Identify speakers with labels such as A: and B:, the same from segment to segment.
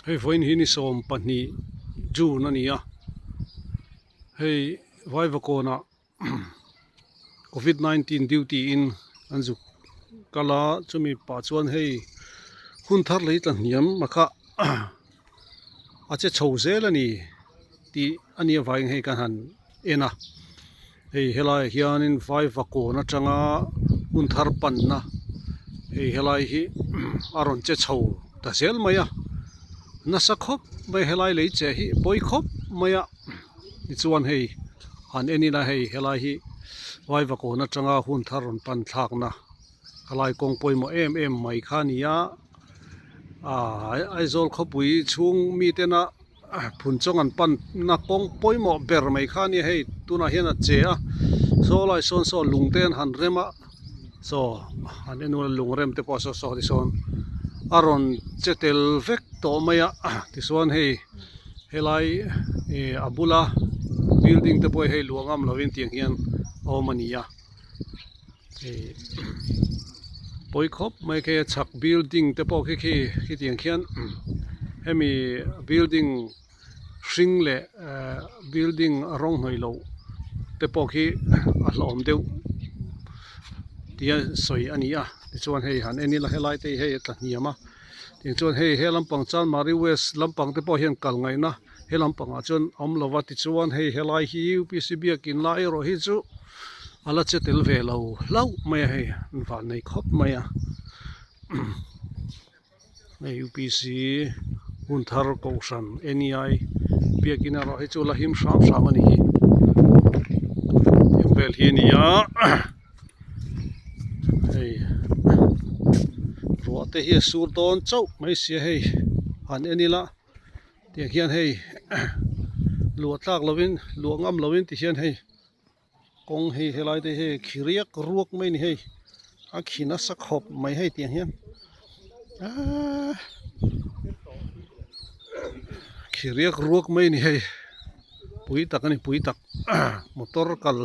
A: Hei voin hini som pani June ania. Hei vai vakona COVID-19 duty in anzu kala chumi pa chuan hei hun thar lei tlan niam makha ache chhozel ani ti ania vai hei kan han ena hei helai hianin vai vakona tanga hun thar pan na hei helai hi aron che chho ta zel maya nasa khop mai helai lei che hi boi khop maya ni chuan hei han eni na hei helai hi vai vakona tanga hun tharon pan thlak na kalai kong poimo em mai khania aizol khopui chung mi tena phun chong an pan na kong poimo ber mai khani hei tuna hian a che a so lai son so lungten han rema so han enul lungrem te po so di son aron chetel vek to maya ti suan hei helai abula building te poi hei luangam lovin tiang hian omania poi khop mai ke chak building te po khi tiang khian hemi building hring le building rong hnoi lo te po khi a hlom deuh tia soi ania ti chuan hei han eni la helai te hei ta niama ting chuan hei he lampang chan mari west lampang te po hian kal ngai na he lampang a chuan om lova ti chuan hei helai hi UPC biakin la ero hi chu ala chetel ve lo lau mai hei va nei khop mai a nei UPC hun thar ko san NEI biakin ro hi chu la him sam ani hi vel hi nia hei ruate hi sur don chau mai sia hei han enila tiang hian hei luatlak lovin luangam lovin ti hian hei kong hei helai te hei khiriak ruak mai ni hei a khina sakhop mai hei tiang hian khiriak ruak mai ni hei pui tak ani pui tak motor kal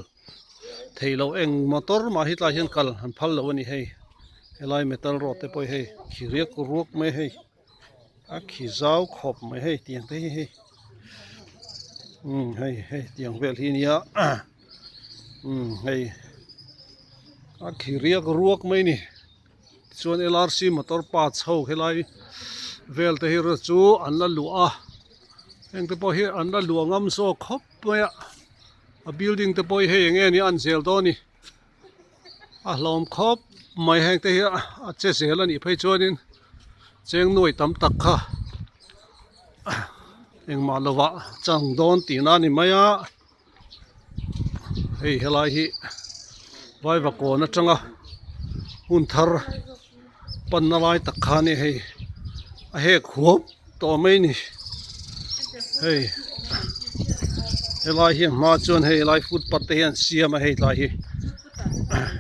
A: theilo eng motor ma hi tla hian kal han phal lo ani hei helai metal rod te poi hei khiriak ruak mai hei a khizau khop mai hei tiang te hei hei tiang vel hi nia hei a khiriak ruak mai ni chuan LRC motor parts ho helai vel te hi ro chu an la lu a eng te poi hi an la luangam so khop mai a building te poi hei nge ni an zel do ni a hlom khop mai heng te hi a che zel ani phei chuanin cheng noi tam tak kha eng ma lova chang don ti na ni maya hei helai hi vai vakona changa hun thar pan na lai tak kha ni hei a he khuap to mai ni hei helai hi ma chuan hei lai footpath te hian siam a hei lai hi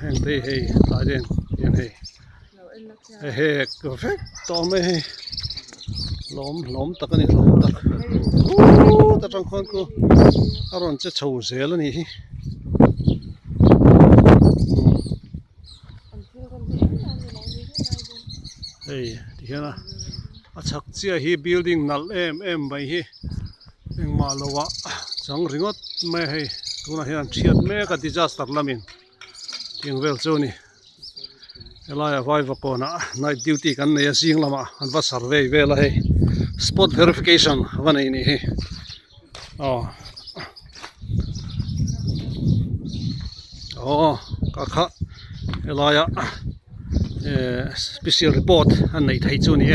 A: heng te hei lai den hian hei he perfect to mai hei lom tak ani lom tak ta tang khon ko aron che chho zel ani hi hei ti hiana a chak chia hi building nal em bai hi eng ma lowa chang ringot mai hei tuna hian thiat me ka disaster lamin ting vel chu ni helai vai vakona night duty kan nei asing lama an va survey vela hei spot verification vanei ni hi ka kha helai special report an nei thei chu ni